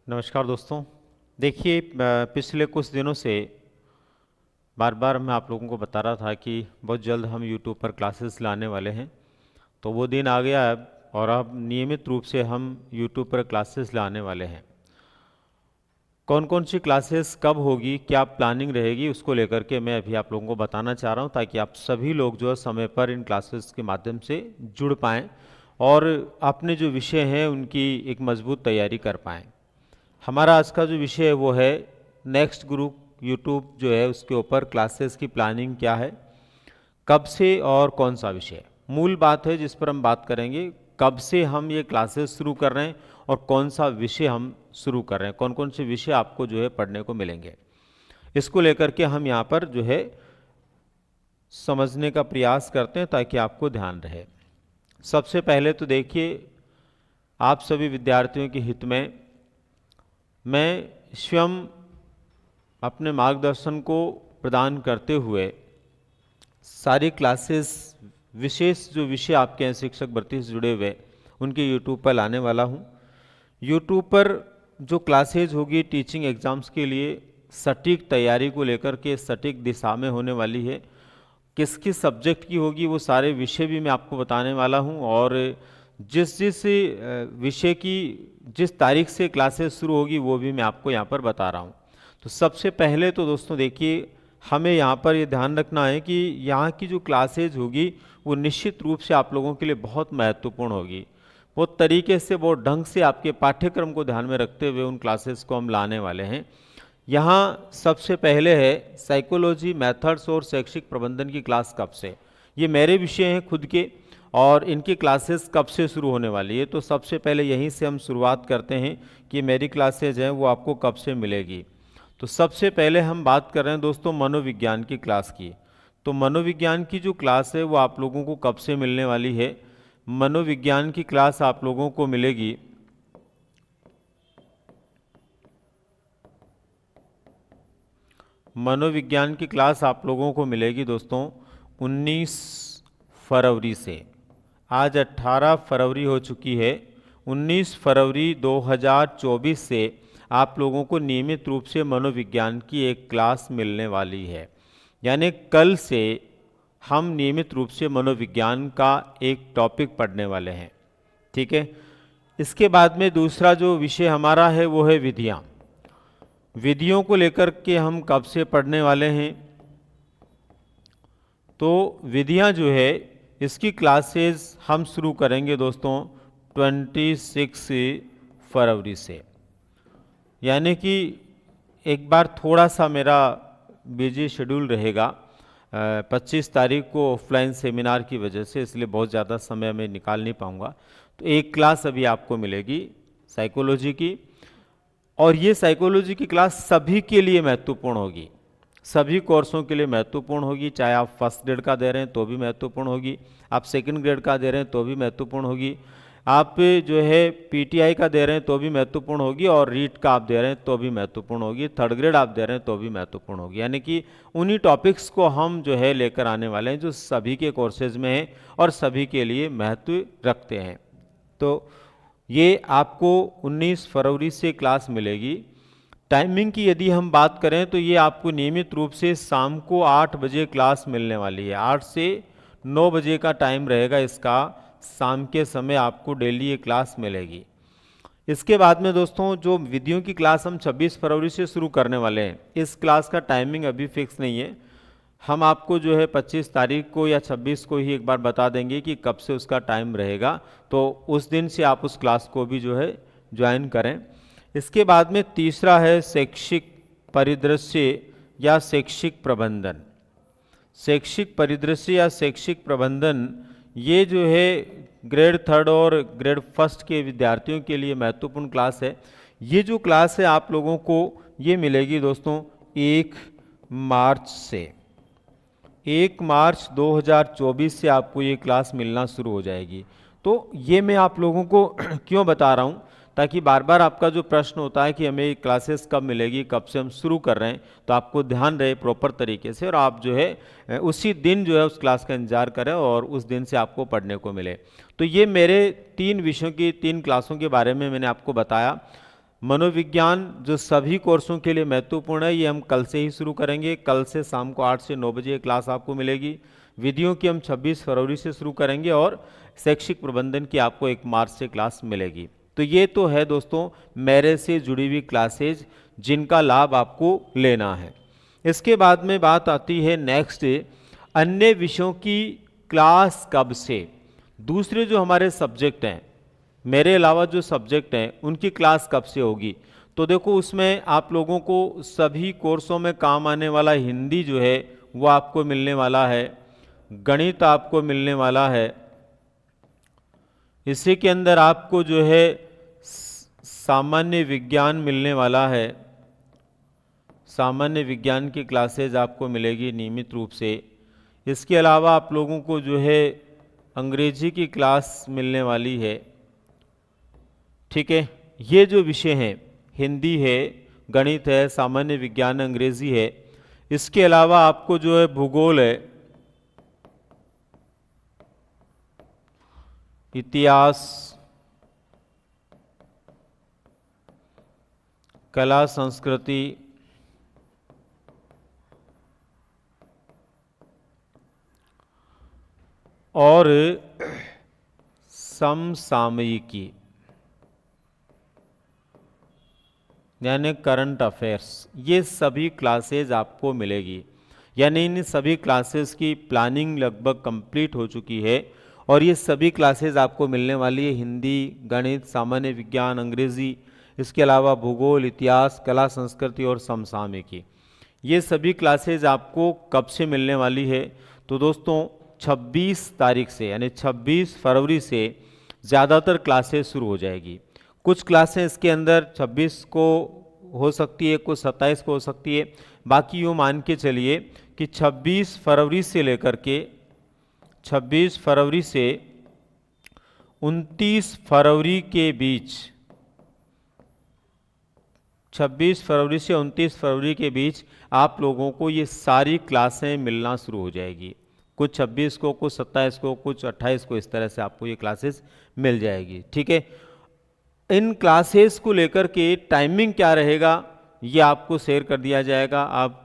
नमस्कार दोस्तों। देखिए, पिछले कुछ दिनों से बार बार मैं आप लोगों को बता रहा था कि बहुत जल्द हम YouTube पर क्लासेस लाने वाले हैं। तो वो दिन आ गया है और अब नियमित रूप से हम YouTube पर क्लासेस लाने वाले हैं। कौन कौन सी क्लासेस कब होगी, क्या प्लानिंग रहेगी, उसको लेकर के मैं अभी आप लोगों को बताना चाह रहा हूँ, ताकि आप सभी लोग जो है समय पर इन क्लासेस के माध्यम से जुड़ पाएँ और अपने जो विषय हैं उनकी एक मजबूत तैयारी कर पाएँ। हमारा आज का जो विषय है वो है नेक्स्ट ग्रुप यूट्यूब जो है उसके ऊपर क्लासेस की प्लानिंग क्या है, कब से और कौन सा विषय। मूल बात है जिस पर हम बात करेंगे, कब से हम ये क्लासेस शुरू कर रहे हैं और कौन सा विषय हम शुरू कर रहे हैं, कौन कौन से विषय आपको जो है पढ़ने को मिलेंगे। इसको लेकर के हम यहाँ पर जो है समझने का प्रयास करते हैं ताकि आपको ध्यान रहे। सबसे पहले तो देखिए, आप सभी विद्यार्थियों के हित में मैं स्वयं अपने मार्गदर्शन को प्रदान करते हुए सारी क्लासेस, विशेष जो विषय आपके हैं शिक्षक भर्ती से जुड़े हुए, उनके यूट्यूब पर लाने वाला हूँ। यूट्यूब पर जो क्लासेज होगी टीचिंग एग्ज़ाम्स के लिए सटीक तैयारी को लेकर के सटीक दिशा में होने वाली है। किस किस सब्जेक्ट की होगी वो सारे विषय भी मैं आपको बताने वाला हूँ, और जिस जिस विषय की जिस तारीख से क्लासेस शुरू होगी वो भी मैं आपको यहाँ पर बता रहा हूँ। तो सबसे पहले तो दोस्तों देखिए, हमें यहाँ पर ये ध्यान रखना है कि यहाँ की जो क्लासेज होगी वो निश्चित रूप से आप लोगों के लिए बहुत महत्वपूर्ण होगी। बहुत तरीके से, बहुत ढंग से आपके पाठ्यक्रम को ध्यान में रखते हुए उन क्लासेस को हम लाने वाले हैं। यहाँ सबसे पहले है साइकोलॉजी मेथड्स और शैक्षिक प्रबंधन की क्लास कब से। ये मेरे विषय हैं खुद के, और इनकी क्लासेस कब से शुरू होने वाली है। तो सबसे पहले यहीं से हम शुरुआत करते हैं कि मेरी क्लासेज हैं वो आपको कब से मिलेगी। तो सबसे पहले हम बात कर रहे हैं दोस्तों मनोविज्ञान की क्लास की। तो मनोविज्ञान की जो क्लास है वो आप लोगों को कब से मिलने वाली है। मनोविज्ञान की क्लास आप लोगों को मिलेगी मनोविज्ञान की क्लास आप लोगों को मिलेगी दोस्तों 19 फरवरी से। आज 18 फरवरी हो चुकी है। 19 फरवरी 2024 से आप लोगों को नियमित रूप से मनोविज्ञान की एक क्लास मिलने वाली है। यानी कल से हम नियमित रूप से मनोविज्ञान का एक टॉपिक पढ़ने वाले हैं। ठीक है। इसके बाद में दूसरा जो विषय हमारा है वो है विधियाँ। विधियों को लेकर के हम कब से पढ़ने वाले हैं। तो विधियां जो है इसकी क्लासेस हम शुरू करेंगे दोस्तों 26 फरवरी से। यानी कि एक बार थोड़ा सा मेरा बिजी शेड्यूल रहेगा 25 तारीख को ऑफलाइन सेमिनार की वजह से, इसलिए बहुत ज़्यादा समय मैं निकाल नहीं पाऊँगा। तो एक क्लास अभी आपको मिलेगी साइकोलॉजी की, और ये साइकोलॉजी की क्लास सभी के लिए महत्वपूर्ण होगी, सभी कोर्सों के लिए महत्वपूर्ण होगी। चाहे आप फर्स्ट ग्रेड का दे रहे हैं तो भी महत्वपूर्ण होगी, आप सेकंड ग्रेड का दे रहे हैं तो भी महत्वपूर्ण होगी, आप जो है पीटीआई का दे रहे हैं तो भी महत्वपूर्ण होगी, और रीट का आप दे रहे हैं तो भी महत्वपूर्ण होगी, थर्ड ग्रेड आप दे रहे हैं तो भी महत्वपूर्ण होगी। यानी कि उन्हीं टॉपिक्स को हम जो है लेकर आने वाले हैं जो सभी के कोर्सेज में हैं और सभी के लिए महत्व रखते हैं। तो ये आपको 19 फरवरी से क्लास मिलेगी। टाइमिंग की यदि हम बात करें तो ये आपको नियमित रूप से शाम को 8 बजे क्लास मिलने वाली है। 8 से 9 बजे का टाइम रहेगा इसका, शाम के समय आपको डेली ये क्लास मिलेगी। इसके बाद में दोस्तों जो विधियों की क्लास हम 26 फरवरी से शुरू करने वाले हैं, इस क्लास का टाइमिंग अभी फिक्स नहीं है। हम आपको जो है 25 तारीख को या 26 को ही एक बार बता देंगे कि कब से उसका टाइम रहेगा, तो उस दिन से आप उस क्लास को भी जो है ज्वाइन करें। इसके बाद में तीसरा है शैक्षिक परिदृश्य या शैक्षिक प्रबंधन। शैक्षिक परिदृश्य या शैक्षिक प्रबंधन ये जो है ग्रेड थर्ड और ग्रेड फर्स्ट के विद्यार्थियों के लिए महत्वपूर्ण क्लास है। ये जो क्लास है आप लोगों को ये मिलेगी दोस्तों 1 मार्च से। 1 मार्च 2024 से आपको ये क्लास मिलना शुरू हो जाएगी। तो ये मैं आप लोगों को क्यों बता रहा हूँ, ताकि बार बार आपका जो प्रश्न होता है कि हमें क्लासेस कब मिलेगी, कब से हम शुरू कर रहे हैं, तो आपको ध्यान रहे प्रॉपर तरीके से, और आप जो है उसी दिन जो है उस क्लास का इंतजार करें और उस दिन से आपको पढ़ने को मिले। तो ये मेरे 3 विषयों की 3 क्लासों के बारे में मैंने आपको बताया। मनोविज्ञान जो सभी कोर्सों के लिए महत्वपूर्ण है, ये हम कल से ही शुरू करेंगे। कल से शाम को 8 से 9 बजे क्लास आपको मिलेगी। विधियों की हम 26 फरवरी से शुरू करेंगे और शैक्षिक प्रबंधन की आपको 1 मार्च से क्लास मिलेगी। तो ये तो है दोस्तों मेरे से जुड़ी हुई क्लासेज जिनका लाभ आपको लेना है। इसके बाद में बात आती है नेक्स्ट, अन्य विषयों की क्लास कब से। दूसरे जो हमारे सब्जेक्ट हैं, मेरे अलावा जो सब्जेक्ट हैं, उनकी क्लास कब से होगी। तो देखो उसमें आप लोगों को सभी कोर्सों में काम आने वाला हिंदी जो है वो आपको मिलने वाला है, गणित आपको मिलने वाला है, इसी के अंदर आपको जो है सामान्य विज्ञान मिलने वाला है। सामान्य विज्ञान की क्लासेज आपको मिलेगी नियमित रूप से। इसके अलावा आप लोगों को जो है अंग्रेजी की क्लास मिलने वाली है। ठीक है, ये जो विषय हैं, हिंदी है, गणित है, सामान्य विज्ञान, अंग्रेजी है। इसके अलावा आपको जो है भूगोल है, इतिहास, कला संस्कृति, और समसामयिकी यानी करंट अफेयर्स, ये सभी क्लासेज आपको मिलेगी। यानी इन सभी क्लासेस की प्लानिंग लगभग कंप्लीट हो चुकी है और ये सभी क्लासेज आपको मिलने वाली है। हिंदी, गणित, सामान्य विज्ञान, अंग्रेजी, इसके अलावा भूगोल, इतिहास, कला संस्कृति और समसामयिकी, ये सभी क्लासेज आपको कब से मिलने वाली है। तो दोस्तों 26 तारीख से यानी 26 फरवरी से ज़्यादातर क्लासेस शुरू हो जाएगी। कुछ क्लासें इसके अंदर 26 को हो सकती है, कुछ 27 को हो सकती है। बाकी यूँ मान के चलिए कि 26 फरवरी से लेकर के 26 फरवरी से 29 फरवरी के बीच, 26 फरवरी से 29 फरवरी के बीच आप लोगों को ये सारी क्लासें मिलना शुरू हो जाएगी। कुछ 26 को, कुछ 27 को, कुछ 28 को, इस तरह से आपको ये क्लासेस मिल जाएगी। ठीक है, इन क्लासेस को लेकर के टाइमिंग क्या रहेगा ये आपको शेयर कर दिया जाएगा। आप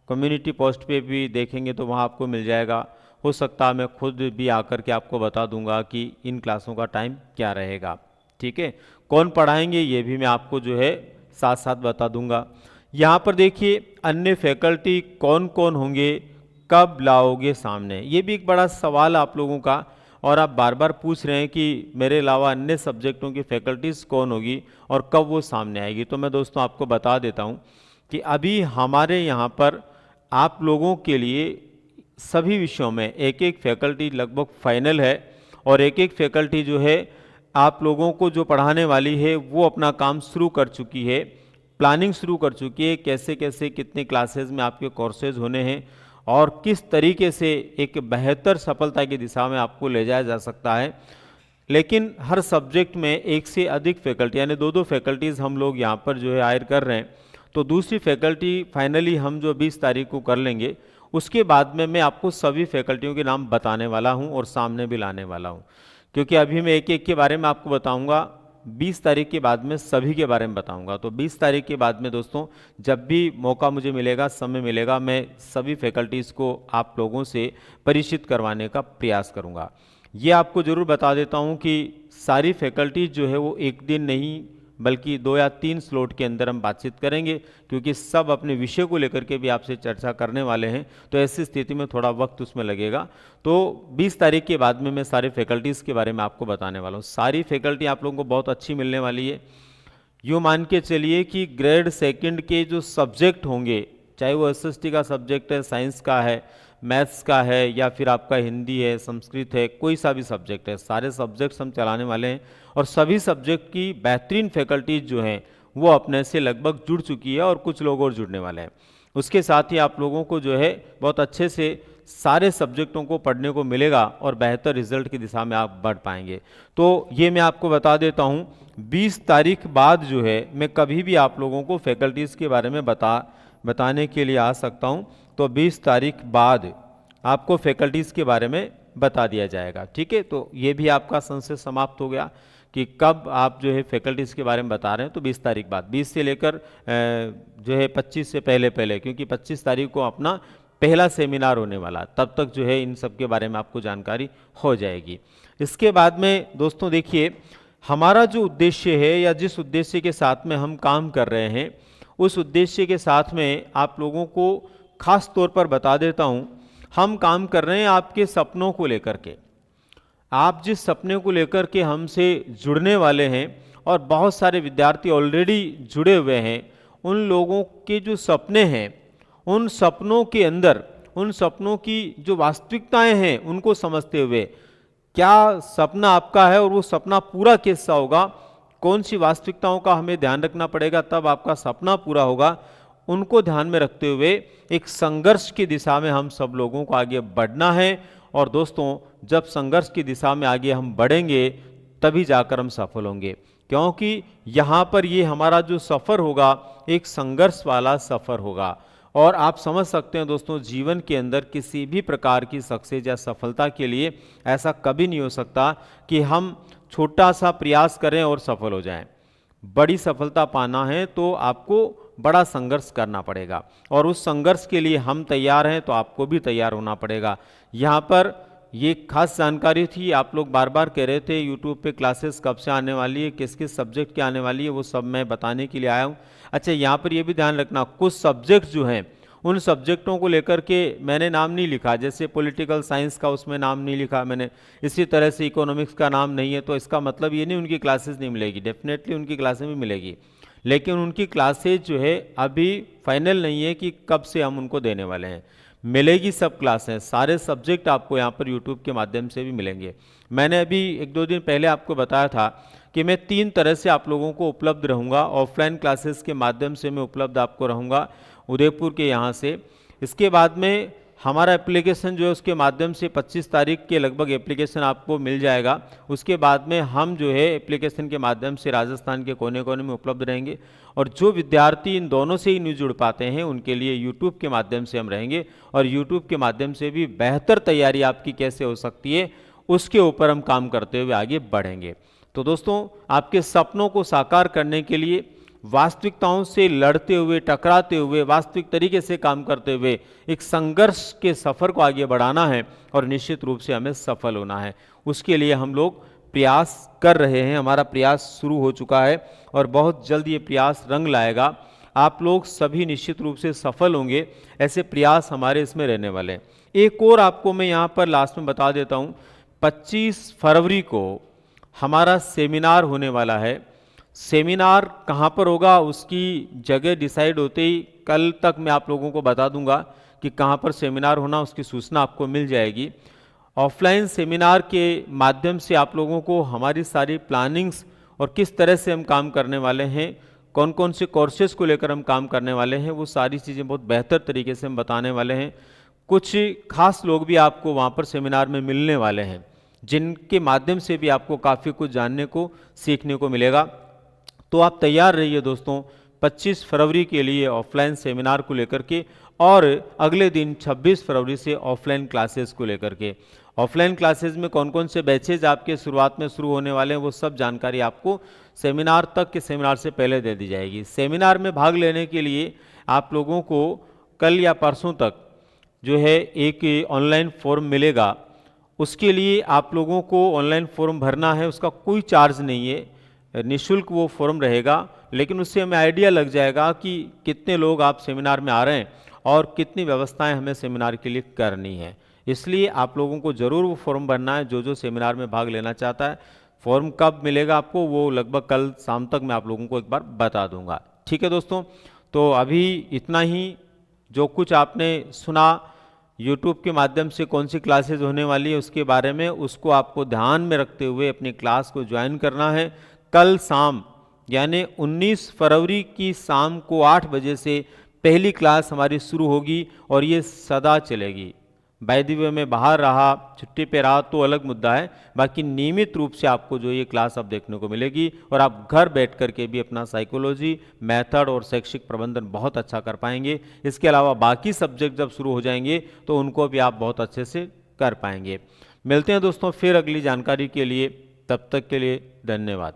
कम्युनिटी पोस्ट पे भी देखेंगे तो वहाँ आपको मिल जाएगा। हो सकता है मैं खुद भी आकर के आपको बता दूंगा कि इन क्लासों का टाइम क्या रहेगा। ठीक है, कौन पढ़ाएंगे ये भी मैं आपको जो है साथ साथ बता दूंगा। यहाँ पर देखिए अन्य फैकल्टी कौन कौन होंगे, कब लाओगे सामने, ये भी एक बड़ा सवाल आप लोगों का, और आप बार बार पूछ रहे हैं कि मेरे अलावा अन्य सब्जेक्टों की फैकल्टीज़ कौन होगी और कब वो सामने आएगी। तो मैं दोस्तों आपको बता देता हूँ कि अभी हमारे यहाँ पर आप लोगों के लिए सभी विषयों में एक एक फैकल्टी लगभग फाइनल है और एक एक फैकल्टी जो है आप लोगों को जो पढ़ाने वाली है वो अपना काम शुरू कर चुकी है, प्लानिंग शुरू कर चुकी है, कैसे कैसे कितने क्लासेस में आपके कोर्सेज होने हैं और किस तरीके से एक बेहतर सफलता की दिशा में आपको ले जाया जा सकता है। लेकिन हर सब्जेक्ट में एक से अधिक फैकल्टी यानी दो दो फैकल्टीज़ हम लोग यहाँ पर जो है हायर कर रहे हैं। तो दूसरी फैकल्टी फाइनली हम जो 20 तारीख को कर लेंगे, उसके बाद में मैं आपको सभी फैकल्टियों के नाम बताने वाला हूँ और सामने भी लाने वाला हूँ, क्योंकि अभी मैं एक एक के बारे में आपको बताऊँगा, 20 तारीख के बाद में सभी के बारे में बताऊंगा। तो 20 तारीख के बाद में दोस्तों जब भी मौका मुझे मिलेगा, समय मिलेगा, मैं सभी फैकल्टीज़ को आप लोगों से परिचित करवाने का प्रयास करूंगा। ये आपको ज़रूर बता देता हूं कि सारी फैकल्टीज जो है वो एक दिन नहीं बल्कि 2 या 3 स्लॉट के अंदर हम बातचीत करेंगे, क्योंकि सब अपने विषय को लेकर के भी आपसे चर्चा करने वाले हैं। तो ऐसी स्थिति में थोड़ा वक्त उसमें लगेगा। तो 20 तारीख के बाद में मैं सारे फैकल्टीज़ के बारे में आपको बताने वाला हूँ। सारी फैकल्टी आप लोगों को बहुत अच्छी मिलने वाली है। यूँ मान के चलिए कि ग्रेड 2 के जो सब्जेक्ट होंगे, चाहे वो SST का सब्जेक्ट है, साइंस का है, मैथ्स का है या फिर आपका हिंदी है, संस्कृत है, कोई सा भी सब्जेक्ट है, सारे सब्जेक्ट्स हम चलाने वाले हैं। और सभी सब्जेक्ट की बेहतरीन फैकल्टीज जो हैं वो अपने से लगभग जुड़ चुकी है और कुछ लोग और जुड़ने वाले हैं। उसके साथ ही आप लोगों को जो है बहुत अच्छे से सारे सब्जेक्टों को पढ़ने को मिलेगा और बेहतर रिजल्ट की दिशा में आप बढ़ पाएंगे। तो ये मैं आपको बता देता हूँ, 20 तारीख बाद जो है मैं कभी भी आप लोगों को फैकल्टीज़ के बारे में बताने के लिए आ सकता हूँ। तो 20 तारीख बाद आपको फैकल्टीज़ के बारे में बता दिया जाएगा। ठीक है, तो ये भी आपका संशय समाप्त हो गया कि कब आप जो है फैकल्टीज़ के बारे में बता रहे हैं, तो 20 तारीख बाद, 20 से लेकर जो है 25 से पहले पहले, क्योंकि 25 तारीख को अपना पहला सेमिनार होने वाला, तब तक जो है इन सब के बारे में आपको जानकारी हो जाएगी। इसके बाद में दोस्तों देखिए, हमारा जो उद्देश्य है या जिस उद्देश्य के साथ में हम काम कर रहे हैं, उस उद्देश्य के साथ में आप लोगों को खास तौर पर बता देता हूँ, हम काम कर रहे हैं आपके सपनों को लेकर के। आप जिस सपने को लेकर के हमसे जुड़ने वाले हैं, और बहुत सारे विद्यार्थी ऑलरेडी जुड़े हुए हैं, उन लोगों के जो सपने हैं, उन सपनों के अंदर, उन सपनों की जो वास्तविकताएं हैं, उनको समझते हुए क्या सपना आपका है और वो सपना पूरा कैसा होगा, कौन सी वास्तविकताओं का हमें ध्यान रखना पड़ेगा तब आपका सपना पूरा होगा, उनको ध्यान में रखते हुए एक संघर्ष की दिशा में हम सब लोगों को आगे बढ़ना है। और दोस्तों, जब संघर्ष की दिशा में आगे हम बढ़ेंगे तभी जाकर हम सफल होंगे, क्योंकि यहाँ पर ये हमारा जो सफ़र होगा एक संघर्ष वाला सफ़र होगा। और आप समझ सकते हैं दोस्तों, जीवन के अंदर किसी भी प्रकार की सक्सेस या सफलता के लिए ऐसा कभी नहीं हो सकता कि हम छोटा सा प्रयास करें और सफल हो जाएं। बड़ी सफलता पाना है तो आपको बड़ा संघर्ष करना पड़ेगा, और उस संघर्ष के लिए हम तैयार हैं तो आपको भी तैयार होना पड़ेगा। यहाँ पर ये खास जानकारी थी, आप लोग बार बार कह रहे थे यूट्यूब पे क्लासेस कब से आने वाली है, किस किस सब्जेक्ट की आने वाली है, वो सब मैं बताने के लिए आया हूँ। अच्छा, यहाँ पर ये भी ध्यान रखना, कुछ सब्जेक्ट जो हैं उन सब्जेक्टों को लेकर के मैंने नाम नहीं लिखा, जैसे पॉलिटिकल साइंस का उसमें नाम नहीं लिखा मैंने, इसी तरह से इकोनॉमिक्स का नाम नहीं है, तो इसका मतलब ये नहीं उनकी क्लासेस नहीं मिलेगी, डेफिनेटली उनकी क्लासेस भी मिलेगी, लेकिन उनकी क्लासेज जो है अभी फाइनल नहीं है कि कब से हम उनको देने वाले हैं। मिलेगी सब क्लासें, सारे सब्जेक्ट आपको यहाँ पर यूट्यूब के माध्यम से भी मिलेंगे। मैंने अभी 1-2 दिन पहले आपको बताया था कि मैं 3 तरह से आप लोगों को उपलब्ध रहूँगा। ऑफलाइन क्लासेस के माध्यम से मैं उपलब्ध आपको रहूँगा उदयपुर के यहाँ से। इसके बाद में हमारा एप्लीकेशन जो है उसके माध्यम से 25 तारीख के लगभग एप्लीकेशन आपको मिल जाएगा। उसके बाद में हम जो है एप्लीकेशन के माध्यम से राजस्थान के कोने कोने में उपलब्ध रहेंगे, और जो विद्यार्थी इन दोनों से ही नहीं जुड़ पाते हैं उनके लिए यूट्यूब के माध्यम से हम रहेंगे, और यूट्यूब के माध्यम से भी बेहतर तैयारी आपकी कैसे हो सकती है उसके ऊपर हम काम करते हुए आगे बढ़ेंगे। तो दोस्तों, आपके सपनों को साकार करने के लिए वास्तविकताओं से लड़ते हुए, टकराते हुए, वास्तविक तरीके से काम करते हुए एक संघर्ष के सफ़र को आगे बढ़ाना है, और निश्चित रूप से हमें सफल होना है। उसके लिए हम लोग प्रयास कर रहे हैं, हमारा प्रयास शुरू हो चुका है, और बहुत जल्द ये प्रयास रंग लाएगा। आप लोग सभी निश्चित रूप से सफल होंगे, ऐसे प्रयास हमारे इसमें रहने वाले हैं। एक और आपको मैं यहाँ पर लास्ट में बता देता हूँ, 25 फरवरी को हमारा सेमिनार होने वाला है। सेमिनार कहाँ पर होगा उसकी जगह डिसाइड होते ही कल तक मैं आप लोगों को बता दूंगा कि कहाँ पर सेमिनार होना, उसकी सूचना आपको मिल जाएगी। ऑफलाइन सेमिनार के माध्यम से आप लोगों को हमारी सारी प्लानिंग्स और किस तरह से हम काम करने वाले हैं, कौन कौन से कोर्सेज को लेकर हम काम करने वाले हैं, वो सारी चीज़ें बहुत बेहतर तरीके से हम बताने वाले हैं। कुछ खास लोग भी आपको वहाँ पर सेमिनार में मिलने वाले हैं, जिनके माध्यम से भी आपको काफ़ी कुछ जानने को, सीखने को मिलेगा। तो आप तैयार रहिए दोस्तों 25 फरवरी के लिए ऑफलाइन सेमिनार को लेकर के, और अगले दिन 26 फरवरी से ऑफलाइन क्लासेस को लेकर के। ऑफलाइन क्लासेस में कौन कौन से बैचेज आपके शुरुआत में शुरू होने वाले हैं, वो सब जानकारी आपको सेमिनार तक के सेमिनार से पहले दे दी जाएगी। सेमिनार में भाग लेने के लिए आप लोगों को कल या परसों तक जो है एक ऑनलाइन फॉर्म मिलेगा। उसके लिए आप लोगों को ऑनलाइन फॉर्म भरना है, उसका कोई चार्ज नहीं है, निःशुल्क वो फॉर्म रहेगा, लेकिन उससे हमें आइडिया लग जाएगा कि कितने लोग आप सेमिनार में आ रहे हैं और कितनी व्यवस्थाएं हमें सेमिनार के लिए करनी है। इसलिए आप लोगों को ज़रूर वो फॉर्म भरना है, जो सेमिनार में भाग लेना चाहता है। फॉर्म कब मिलेगा आपको, वो लगभग कल शाम तक मैं आप लोगों को एक बार बता दूंगा। ठीक है दोस्तों, तो अभी इतना ही। जो कुछ आपने सुना यूट्यूब के माध्यम से कौन सी क्लासेज होने वाली है उसके बारे में, उसको आपको ध्यान में रखते हुए अपनी क्लास को ज्वाइन करना है। कल शाम यानी 19 फरवरी की शाम को 8 बजे से पहली क्लास हमारी शुरू होगी, और ये सदा चलेगी। बाय द वे मैं बाहर रहा, छुट्टी पे रहा तो अलग मुद्दा है, बाकी नियमित रूप से आपको जो ये क्लास अब देखने को मिलेगी, और आप घर बैठ करके भी अपना साइकोलॉजी, मेथड और शैक्षिक प्रबंधन बहुत अच्छा कर पाएंगे। इसके अलावा बाकी सब्जेक्ट जब शुरू हो जाएंगे तो उनको भी आप बहुत अच्छे से कर पाएंगे। मिलते हैं दोस्तों फिर अगली जानकारी के लिए। तब तक के लिए धन्यवाद।